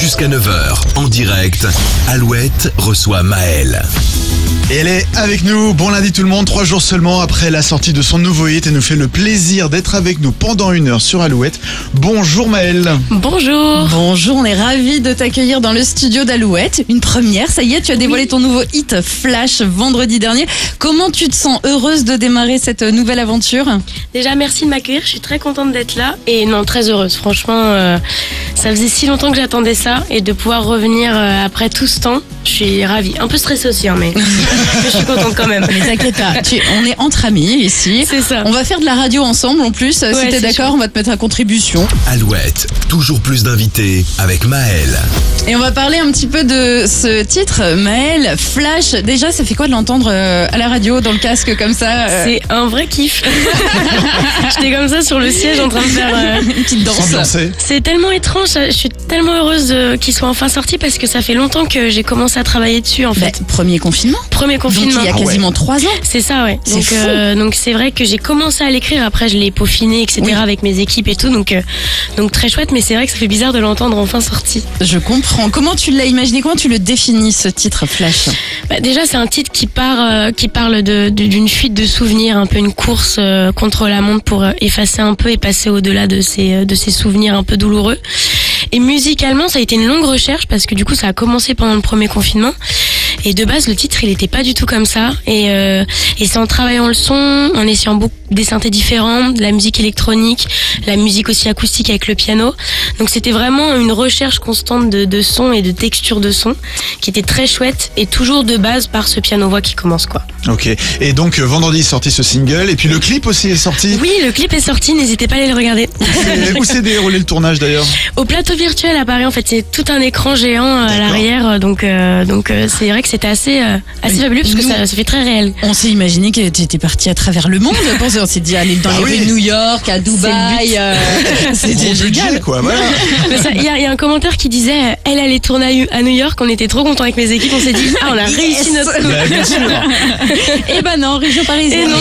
Jusqu'à 9h, en direct, Alouette reçoit Maëlle. Et elle est avec nous. Bon lundi tout le monde, 3 jours seulement après la sortie de son nouveau hit. Elle nous fait le plaisir d'être avec nous pendant 1 heure sur Alouette. Bonjour Maëlle. Bonjour. Bonjour, on est ravis de t'accueillir dans le studio d'Alouette. Une première, ça y est, tu as dévoilé ton nouveau hit Flash vendredi dernier. Comment tu te sens heureuse de démarrer cette nouvelle aventure? Déjà, merci de m'accueillir, je suis très contente d'être là. Et non, très heureuse, franchement, ça faisait si longtemps que j'attendais ça. Et de pouvoir revenir après tout ce temps, je suis ravie. Un peu stressée aussi, hein, mais je suis contente quand même. Mais t'inquiète pas, on est entre amis ici. C'est ça. On va faire de la radio ensemble en plus. Si t'es d'accord, on va te mettre à contribution. Alouette, toujours plus d'invités avec Maëlle. Et on va parler un petit peu de ce titre, Maëlle, Flash. Déjà, ça fait quoi de l'entendre à la radio, dans le casque comme ça C'est un vrai kiff. J'étais comme ça sur le siège en train de faire une petite danse. C'est tellement étrange, je suis tellement heureuse qu'il soit enfin sorti parce que ça fait longtemps que j'ai commencé à travailler dessus en fait. Premier confinement. Premier confinement. Donc il y a quasiment 3 ans. C'est ça, ouais. C'est donc c'est vrai que j'ai commencé à l'écrire, après je l'ai peaufiné, etc. avec mes équipes et tout, donc très chouette, mais c'est vrai que ça fait bizarre de l'entendre enfin sorti. Je comprends. Comment tu l'as imaginé, comment tu le définis ce titre Flash? Déjà c'est un titre qui parle d'une fuite de souvenirs, un peu une course contre la montre pour effacer un peu et passer au-delà de ces souvenirs un peu douloureux. Et musicalement, ça a été une longue recherche parce que du coup, ça a commencé pendant le premier confinement. Et de base, le titre, il était pas du tout comme ça. Et c'est en travaillant le son, en essayant beaucoup des synthés différents, de la musique électronique, la musique aussi acoustique avec le piano. Donc c'était vraiment une recherche constante de son et de texture de son qui était très chouette et toujours de base par ce piano-voix qui commence quoi. Ok. Et donc vendredi est sorti ce single et puis le clip aussi est sorti. Oui, le clip est sorti, n'hésitez pas à aller le regarder. Où s'est déroulé le tournage d'ailleurs? Au plateau virtuel à Paris, en fait, c'est tout un écran géant à l'arrière, donc c'est vrai que c'était assez fabuleux parce que ça fait très réel. On s'est imaginé que tu étais partie à travers le monde. On s'est dit aller dans les rues de New York, à Dubaï. C'était génial quoi. Voilà. Il y a un commentaire qui disait elle allait tourner à New York. On était trop contents avec mes équipes. On s'est dit on a réussi notre coup. Bien sûr. Et non, région parisienne. Et non,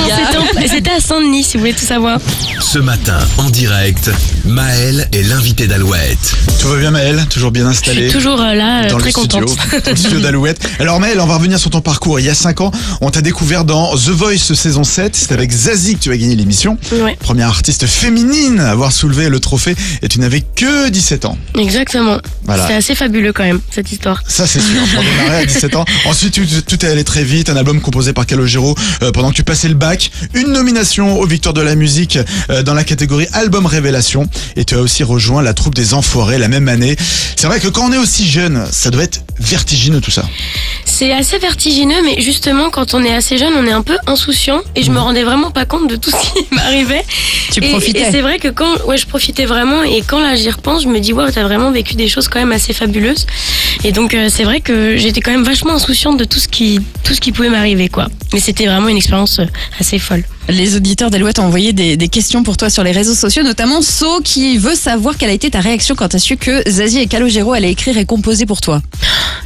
c'était à Saint-Denis si vous voulez tout savoir. Ce matin, en direct, Maëlle est l'invitée d'Alouette. Tout va bien Maëlle? Toujours bien installée? Je suis toujours là, dans très contente. Dans le studio d'Alouette. Alors Maëlle, on va revenir sur ton parcours. Il y a 5 ans, on t'a découvert dans The Voice saison 7. C'est avec Zazie que tu as gagné l'émission. Ouais. Première artiste féminine à avoir soulevé le trophée et tu n'avais que 17 ans. Exactement. Voilà. C'est assez fabuleux quand même, cette histoire. Ça c'est sûr, pour démarrer à 17 ans. Ensuite, tout est allé très vite. Un album composé par Calogero pendant que tu passais le bac. Une nomination aux Victoires de la musique dans la catégorie Album Révélation. Et tu as aussi rejoint la troupe des Enfoirés la même année. C'est vrai que quand on est aussi jeune, ça doit être vertigineux tout ça. C'est assez vertigineux, mais justement, quand on est assez jeune, on est un peu insouciant et je me rendais vraiment pas compte de tout ce qui m'arrivait. Tu profitais. Et c'est vrai que je profitais vraiment et quand là j'y repense, je me dis waouh, t'as vraiment vécu des choses quand même assez fabuleuses. Et donc c'est vrai que j'étais quand même vachement insouciante de tout ce qui pouvait m'arriver quoi. Mais c'était vraiment une expérience assez folle. Les auditeurs d'Alouette ont envoyé des questions pour toi sur les réseaux sociaux, notamment So qui veut savoir quelle a été ta réaction quand t'as su que Zazie et Calogero allaient écrire et composer pour toi.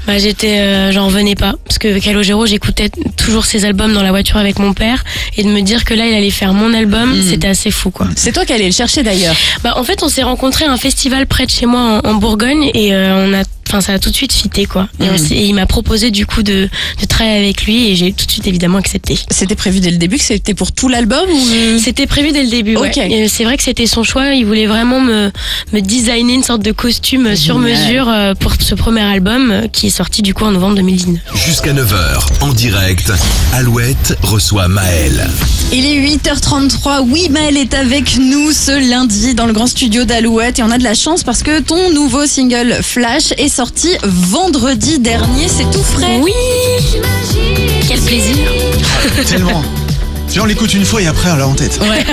J'en revenais pas parce que Calogero, j'écoutais toujours ses albums dans la voiture avec mon père et de me dire que là il allait faire mon album, c'était assez fou quoi. C'est toi qui allais le chercher d'ailleurs. En fait, on s'est rencontrés à un festival près de chez moi en Bourgogne et ça a tout de suite fité quoi. Et il m'a proposé du coup de travailler avec lui et j'ai tout de suite évidemment accepté. C'était prévu dès le début que c'était pour tout l'album ou... C'était prévu dès le début. Okay. Ouais. Et c'est vrai que c'était son choix. Il voulait vraiment me designer une sorte de costume sur mesure pour ce premier album qui est sorti du coup en novembre 2019. Jusqu'à 9h, en direct, Alouette reçoit Maëlle. Il est 8h33. Oui, Maëlle est avec nous ce lundi dans le grand studio d'Alouette et on a de la chance parce que ton nouveau single Flash est sorti vendredi dernier. C'est tout frais. Oui. Quel plaisir. Tellement. Tu vois, on l'écoute une fois et après on l'a en tête. Ouais.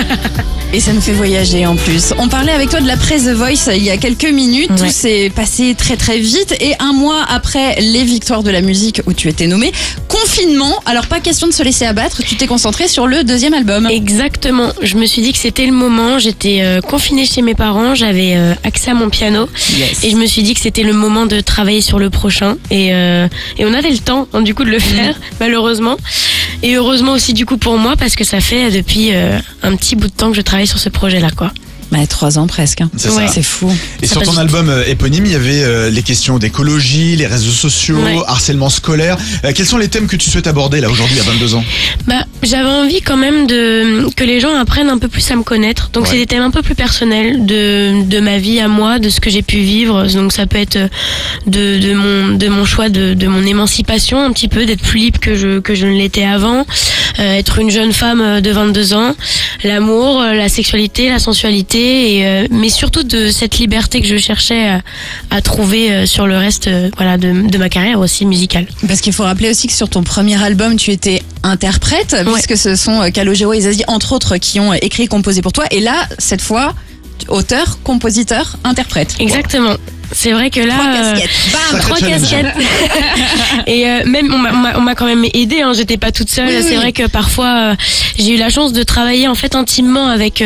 Et ça nous fait voyager en plus. On parlait avec toi de l'après The Voice il y a quelques minutes. Ouais. Tout s'est passé très très vite. Et un mois après les Victoires de la musique où tu étais nommé, confinement. Alors pas question de se laisser abattre. Tu t'es concentré sur le deuxième album. Exactement. Je me suis dit que c'était le moment. J'étais confinée chez mes parents. J'avais accès à mon piano. Yes. Et je me suis dit que c'était le moment de travailler sur le prochain. Et on avait le temps du coup de le faire, malheureusement. Et heureusement aussi du coup pour moi parce que ça fait depuis un petit bout de temps que je travaille sur ce projet-là quoi. Bah, 3 ans presque. Hein. C'est Ouais. ça. C'est fou. Et Ça sur passe ton vite. album éponyme, il y avait les questions d'écologie, les réseaux sociaux, Ouais. harcèlement scolaire. Quels sont les thèmes que tu souhaites aborder là aujourd'hui à 22 ans? Bah, j'avais envie quand même que les gens apprennent un peu plus à me connaître. Donc Ouais. c'est des thèmes un peu plus personnels de ma vie à moi, de ce que j'ai pu vivre. Donc ça peut être de mon choix, de mon émancipation un petit peu, d'être plus libre que je ne l'étais avant, être une jeune femme de 22 ans, l'amour, la sexualité, la sensualité, mais surtout de cette liberté que je cherchais à trouver sur le reste, voilà, de ma carrière aussi musicale. Parce qu'il faut rappeler aussi que sur ton premier album, tu étais interprète, puisque ce sont Calogero et Zazie, entre autres, qui ont écrit et composé pour toi. Et là, cette fois, auteur, compositeur, interprète. Exactement. C'est vrai que là, 3 casquettes. Bam. Sacré 3 challenge. casquettes. Et même on m'a quand même aidé. Hein. J'étais pas toute seule. Oui, C'est oui. vrai que parfois j'ai eu la chance de travailler en fait intimement avec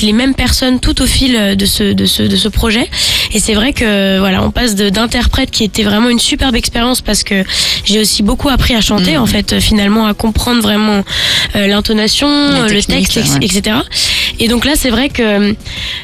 les mêmes personnes tout au fil de ce projet. Et c'est vrai que voilà, on passe d'interprète qui était vraiment une superbe expérience parce que j'ai aussi beaucoup appris à chanter en fait, finalement à comprendre vraiment l'intonation, Les le techniques, texte, ouais. etc. Et donc là, c'est vrai que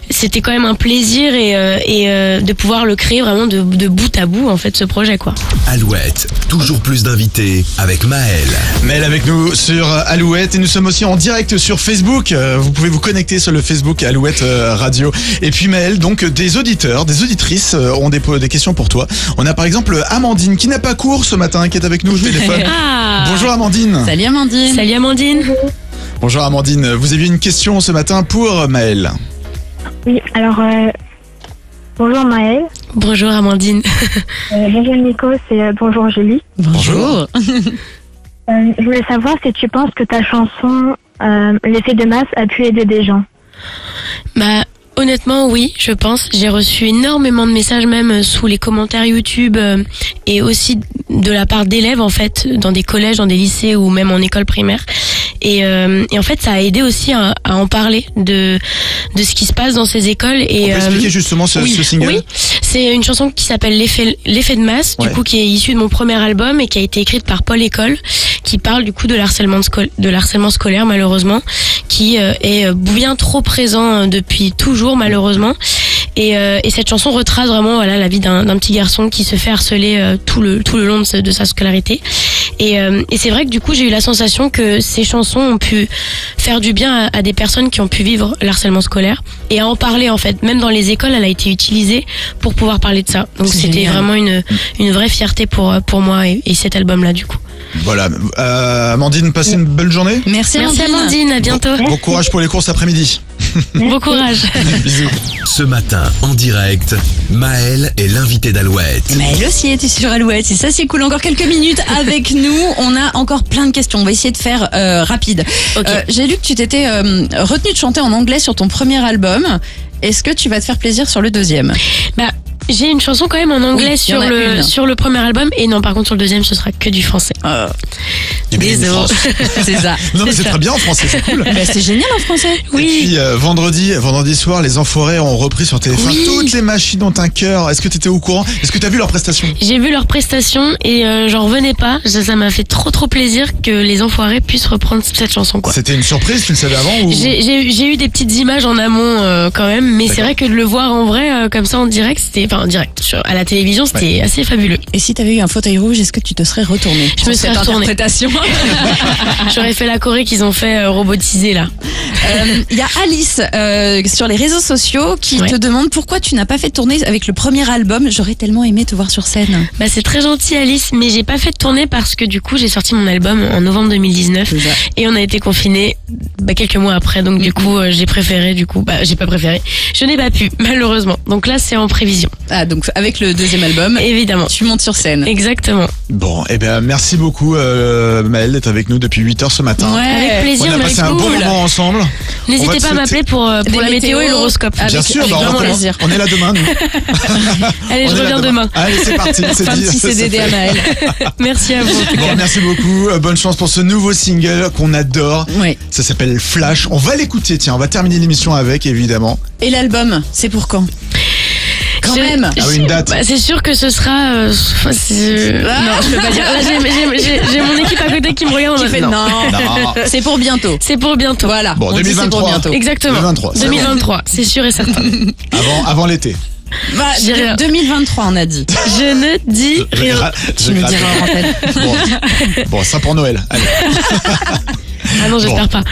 c'était quand même un plaisir et de pouvoir le créer vraiment de bout à bout en fait ce projet quoi. Alouette, toujours plus d'invités avec Maël. Maël avec nous sur Alouette et nous sommes aussi en direct sur Facebook. Vous pouvez vous connecter sur le Facebook Alouette Radio. Et puis Maël, donc des auditeurs, des auditrices ont des questions pour toi. On a par exemple Amandine qui n'a pas cours ce matin, qui est avec nous au téléphone. Ah. Bonjour Amandine. Salut Amandine. Salut Amandine. Bonjour Amandine. Vous aviez une question ce matin pour Maël. Oui, alors, bonjour Maël, Bonjour Amandine. bonjour Nico, c'est bonjour Julie. Bonjour. Je voulais savoir si tu penses que ta chanson L'effet de masse a pu aider des gens. Bah honnêtement oui, je pense. J'ai reçu énormément de messages même sous les commentaires YouTube et aussi de la part d'élèves en fait dans des collèges, dans des lycées ou même en école primaire. Et en fait ça a aidé aussi à en parler de ce qui se passe dans ces écoles. Et On peut expliquer justement ce single. Oui, c'est une chanson qui s'appelle L'effet de masse, Ouais. du coup qui est issue de mon premier album et qui a été écrite par Paul École, qui parle du coup de l'harcèlement scolaire malheureusement, qui est bien trop présent depuis toujours malheureusement. Et cette chanson retrace vraiment voilà la vie d'un petit garçon qui se fait harceler tout le long de sa scolarité. Et c'est vrai que du coup j'ai eu la sensation que ces chansons ont pu faire du bien à des personnes qui ont pu vivre l'harcèlement scolaire et à en parler en fait. Même dans les écoles, elle a été utilisée pour pouvoir parler de ça. Donc C'est c'était génial. vraiment une vraie fierté pour moi et cet album-là du coup. Voilà. Amandine, passez une belle journée. Merci Merci Amandine, à bientôt. Bon courage pour les courses après-midi. Bon courage. Bisous. Ce matin, en direct, Maël est l'invité d'Alouette. Mais elle aussi était sur Alouette, et ça c'est cool. Encore quelques minutes avec nous. On a encore plein de questions. On va essayer de faire rapide. Ok. J'ai lu que tu t'étais retenue de chanter en anglais sur ton premier album. Est-ce que tu vas te faire plaisir sur le deuxième? Bah, j'ai une chanson quand même en anglais Oui, il y en a une. sur le premier album et non par contre sur le deuxième ce sera que du français. Du Made in Désolé. France. C'est ça. Non mais C'est c'est ça. très bien en français, c'est cool. Bah, c'est génial en français. Et Oui. puis vendredi soir, les Enfoirés ont repris sur TF1 Oui. Toutes les machines ont un cœur. Est-ce que tu étais au courant? Est-ce que tu as vu leur prestation? J'ai vu leurs prestations et j'en revenais pas. Ça m'a fait trop plaisir que les Enfoirés puissent reprendre cette chanson quoi. C'était une surprise, tu le savais avant ou... J'ai eu des petites images en amont quand même, mais c'est D'accord. vrai que de le voir en vrai comme ça en direct, à la télévision, c'était assez fabuleux. Et si t'avais eu un fauteuil rouge, est-ce que tu te serais retourné? Je me serais retournée. Interprétation. J'aurais fait la choré qu'ils ont fait robotiser là. Il y a Alice sur les réseaux sociaux qui Ouais. te demande pourquoi tu n'as pas fait de tournée avec le premier album. J'aurais tellement aimé te voir sur scène. Bah c'est très gentil Alice, mais j'ai pas fait de tournée parce que du coup j'ai sorti mon album en novembre 2019 C'est ça. et on a été confinés quelques mois après, donc du coup j'ai préféré, j'ai pas préféré, je n'ai pas pu malheureusement. Donc là c'est en prévision, Ah, donc avec le deuxième album, évidemment. tu montes sur scène. Exactement. Bon, eh bien merci beaucoup Maël d'être avec nous depuis 8h ce matin. Avec plaisir, On a mais passé un cool. bon moment ensemble. On va N'hésitez te pas à m'appeler pour Des la météo et météos. l'horoscope. Avec- Bien sûr, avec bah, grand on, plaisir. on est là demain. Nous. Allez, On je est là reviens demain. Allez, c'est parti. C'est Un dit, petit c'est CDD fait. à Maël. Merci à vous en tout Bon, cas. merci beaucoup. Bonne chance pour ce nouveau single qu'on adore. Oui. Ça s'appelle Flash. On va l'écouter, tiens, on va terminer l'émission avec, évidemment. Et l'album, c'est pour quand? quand même. Ah oui, une date. Bah, c'est sûr que ce sera. Non, je peux pas dire. Là, j'ai mon équipe à côté qui me regarde. Qui fait non. Non. C'est pour bientôt. C'est pour bientôt. Voilà. Bon, on dit c'est pour 2023. bientôt. Exactement. 2023, c'est 2023, c'est sûr et certain. Avant l'été. Bah, Je dirais rien. 2023, on a dit. Je ne dis rien. Tu me diras en tête. Bon, ça pour Noël. Allez. Ah non, j'espère pas.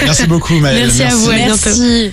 Merci beaucoup, Maëlle. Merci à vous, à bientôt. Merci.